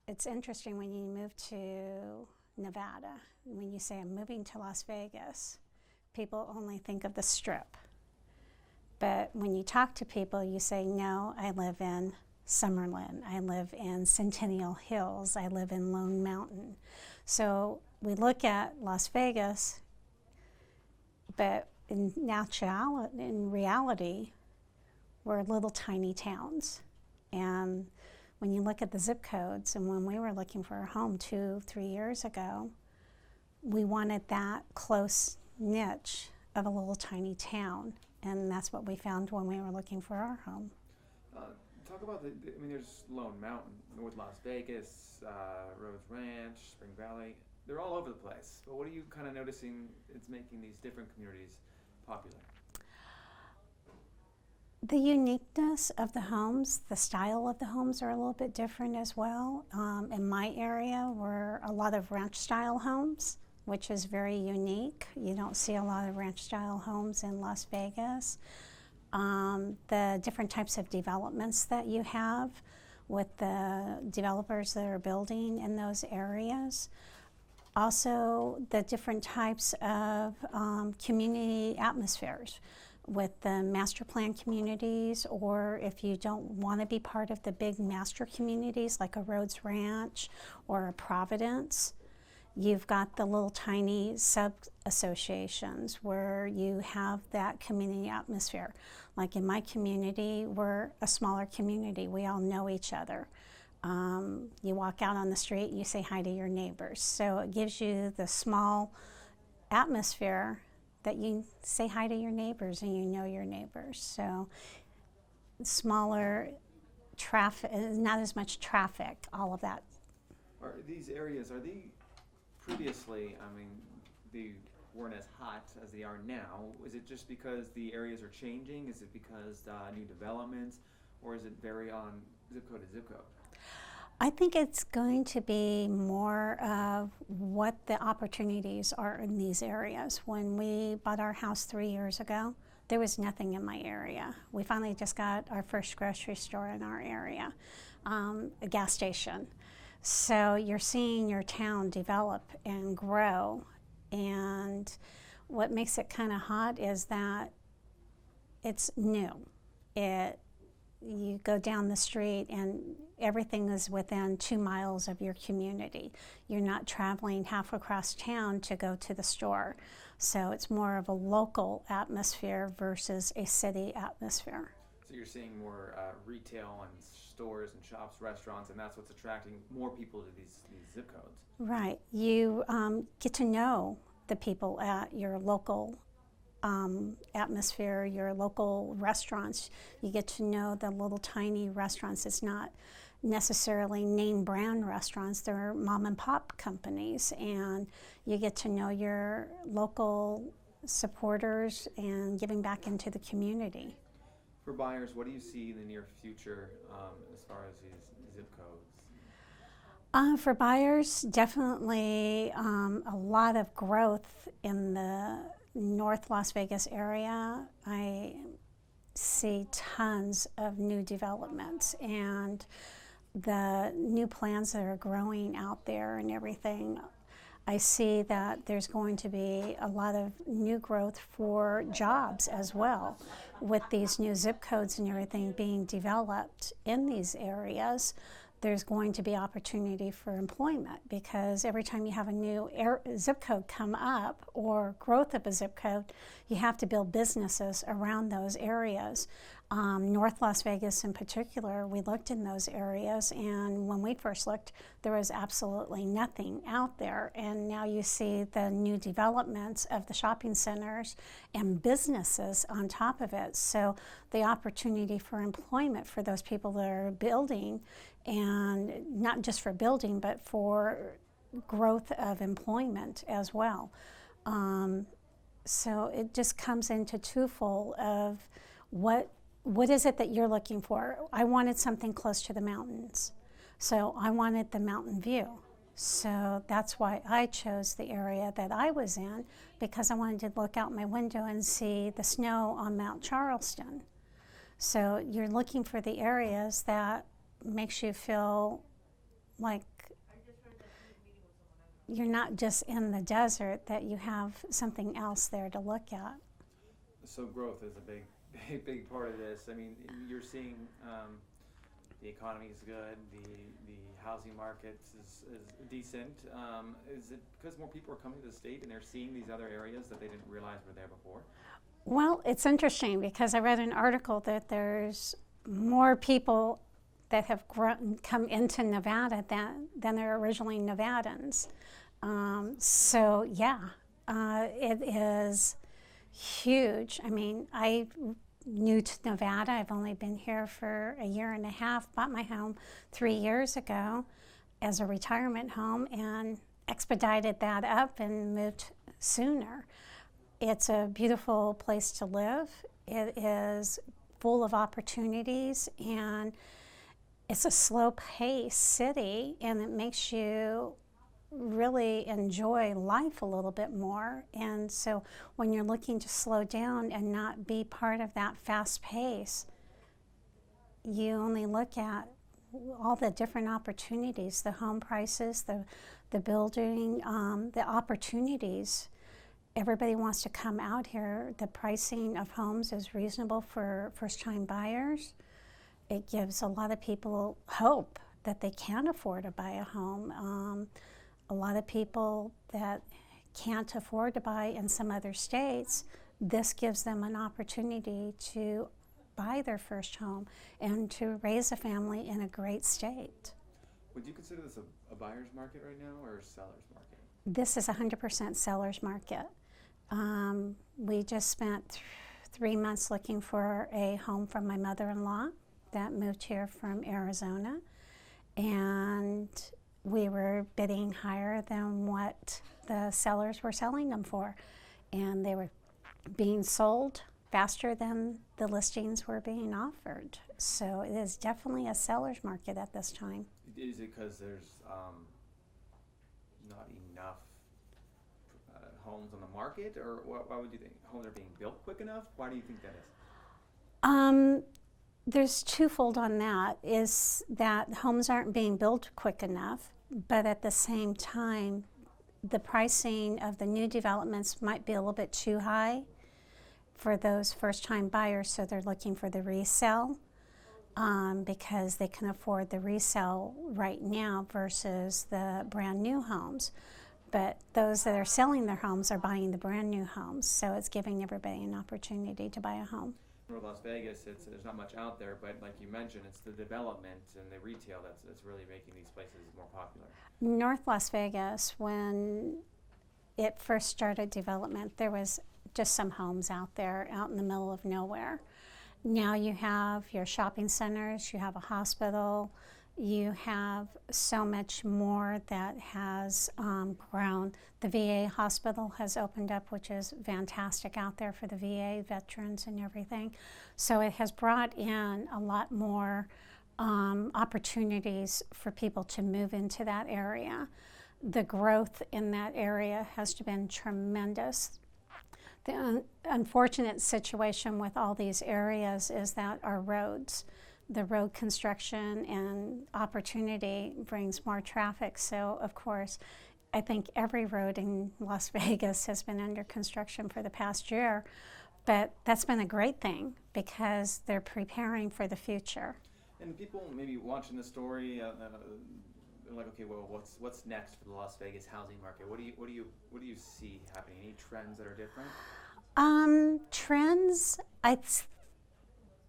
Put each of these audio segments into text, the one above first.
It's interesting when you move to Nevada, when you say I'm moving to Las Vegas, people only think of the Strip. But when you talk to people, you say, no, I live in Summerlin, I live in Centennial Hills, I live in Lone Mountain. So we look at Las Vegas, but in reality, we're little tiny towns. And when you look at the zip codes, and when we were looking for a home 2-3 years ago, we wanted that close niche of a little tiny town. And that's what we found when we were looking for our home. Talk about I mean, there's Lone Mountain, North Las Vegas, Rose Ranch, Spring Valley. They're all over the place. But what are you kind of noticing it's making these different communities popular? The uniqueness of the homes, the style of the homes are a little bit different as well. In my area, we're a lot of ranch style homes, which is very unique. You don't see a lot of ranch style homes in Las Vegas. The different types of developments that you have with the developers that are building in those areas. Also, the different types of community atmospheres with the master plan communities, or if you don't want to be part of the big master communities like a Rhodes Ranch or a Providence, you've got the little tiny sub-associations where you have that community atmosphere. Like in my community, we're a smaller community. We all know each other. You walk out on the street and you say hi to your neighbors. So it gives you the small atmosphere that you say hi to your neighbors and you know your neighbors. So smaller traffic, not as much traffic, all of that. Are these areas, are they previously, I mean, they weren't as hot as they are now? Is it just because the areas are changing? Is it because new developments? Or is it vary on zip code to zip code? I think it's going to be more of what the opportunities are in these areas. When we bought our house 3 years ago, there was nothing in my area. We finally just got our first grocery store in our area, a gas station. So you're seeing your town develop and grow. And what makes it kind of hot is that it's new. You go down the street and everything is within 2 miles of your community. You're not traveling half across town to go to the store. So it's more of a local atmosphere versus a city atmosphere. So you're seeing more retail and stores and shops, restaurants, and that's what's attracting more people to these zip codes. Right. You get to know the people at your local atmosphere, your local restaurants. You get to know the little tiny restaurants. It's not necessarily name brand restaurants, they're mom and pop companies, and you get to know your local supporters and giving back into the community. For buyers, what do you see in the near future as far as these zip codes? For buyers, definitely a lot of growth in the North Las Vegas area. I see tons of new developments and the new plants that are growing out there and everything. I see that there's going to be a lot of new growth for jobs as well with these new zip codes and everything being developed in these areas. There's going to be opportunity for employment because every time you have a new zip code come up or growth of a zip code, you have to build businesses around those areas. North Las Vegas in particular, we looked in those areas, and when we first looked, there was absolutely nothing out there. And now you see the new developments of the shopping centers and businesses on top of it. So the opportunity for employment for those people that are building, and not just for building, but for growth of employment as well. So it just comes into twofold of what is it that you're looking for? I wanted something close to the mountains. So I wanted the mountain view. So that's why I chose the area that I was in, because I wanted to look out my window and see the snow on Mount Charleston. So you're looking for the areas that makes you feel like you're not just in the desert, that you have something else there to look at. So growth is a big part of this. I mean, you're seeing the economy is good, the housing market is decent. Is it because more people are coming to the state and they're seeing these other areas that they didn't realize were there before? Well, it's interesting because I read an article that there's more people that have come into Nevada than there are originally Nevadans. So yeah, it is huge. I mean, I new to Nevada. I've only been here for a year and a half. Bought my home 3 years ago as a retirement home and expedited that up and moved sooner. It's a beautiful place to live. It is full of opportunities, and it's a slow-paced city, and it makes you really enjoy life a little bit more. And so when you're looking to slow down and not be part of that fast pace, you only look at all the different opportunities, the home prices, the building, the opportunities. Everybody wants to come out here. The pricing of homes is reasonable for first-time buyers. It gives a lot of people hope that they can afford to buy a home. A lot of people that can't afford to buy in some other states, this gives them an opportunity to buy their first home and to raise a family in a great state. Would you consider this a buyer's market right now or a seller's market? This is 100% seller's market. We just spent 3 months looking for a home for my mother-in-law that moved here from Arizona, and we were bidding higher than what the sellers were selling them for, and they were being sold faster than the listings were being offered. So it is definitely a seller's market at this time. Is it because there's not enough homes on the market, or why would you think homes are being built quick enough? Why do you think that is? There's twofold on that, is that homes aren't being built quick enough, but at the same time, the pricing of the new developments might be a little bit too high for those first-time buyers, so they're looking for the resale because they can afford the resale right now versus the brand new homes. But those that are selling their homes are buying the brand new homes, so it's giving everybody an opportunity to buy a home. North Las Vegas, there's not much out there, but like you mentioned, it's the development and the retail that's really making these places more popular. North Las Vegas, when it first started development, there was just some homes out there out in the middle of nowhere. Now you have your shopping centers, you have a hospital, you have so much more that has grown. The VA hospital has opened up, which is fantastic out there for the VA veterans and everything. So it has brought in a lot more opportunities for people to move into that area. The growth in that area has been tremendous. The unfortunate situation with all these areas is that our roads, the road construction and opportunity brings more traffic. So, of course, I think every road in Las Vegas has been under construction for the past year, but that's been a great thing because they're preparing for the future. And people maybe watching the story, they're like, okay, well, what's next for the Las Vegas housing market? What do you see happening? Any trends that are different? Trends, I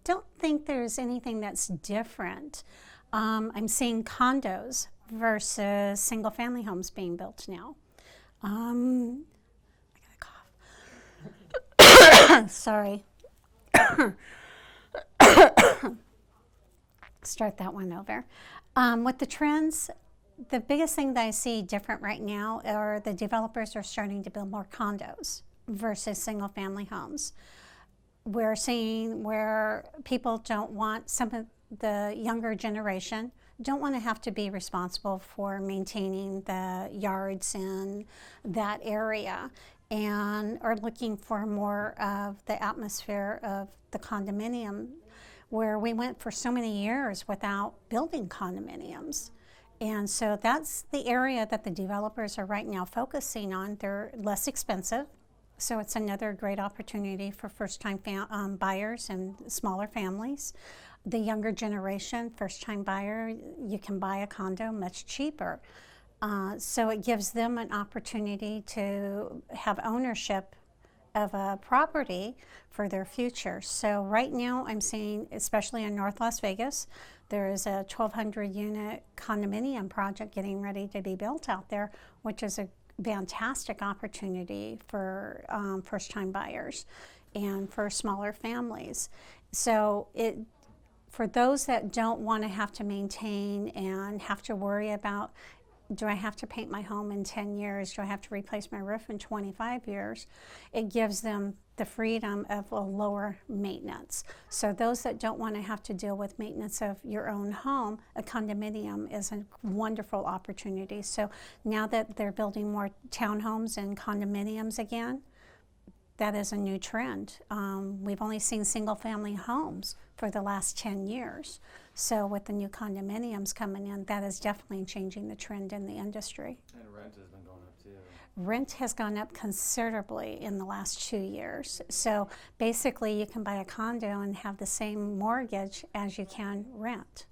don't think there's anything that's different. I'm seeing condos versus single-family homes being built now. I got a cough. Sorry. Start that one over. With the trends, the biggest thing that I see different right now are the developers are starting to build more condos versus single-family homes. We're seeing where people don't want, some of the younger generation don't want to have to be responsible for maintaining the yards in that area and are looking for more of the atmosphere of the condominium, where we went for so many years without building condominiums. And so that's the area that the developers are right now focusing on. They're less expensive, so it's another great opportunity for first-time buyers and smaller families. The younger generation, first-time buyer, you can buy a condo much cheaper. So it gives them an opportunity to have ownership of a property for their future. So right now I'm seeing, especially in North Las Vegas, there is a 1,200 unit condominium project getting ready to be built out there, which is a fantastic opportunity for first-time buyers and for smaller families. So for those that don't want to have to maintain and have to worry about, do I have to paint my home in 10 years? Do I have to replace my roof in 25 years? It gives them the freedom of a lower maintenance. So those that don't want to have to deal with maintenance of your own home, a condominium is a wonderful opportunity. So now that they're building more townhomes and condominiums again, that is a new trend. We've only seen single-family homes for the last 10 years. So with the new condominiums coming in, that is definitely changing the trend in the industry. And rent has been going up too. Rent has gone up considerably in the last 2 years. So basically you can buy a condo and have the same mortgage as you can rent.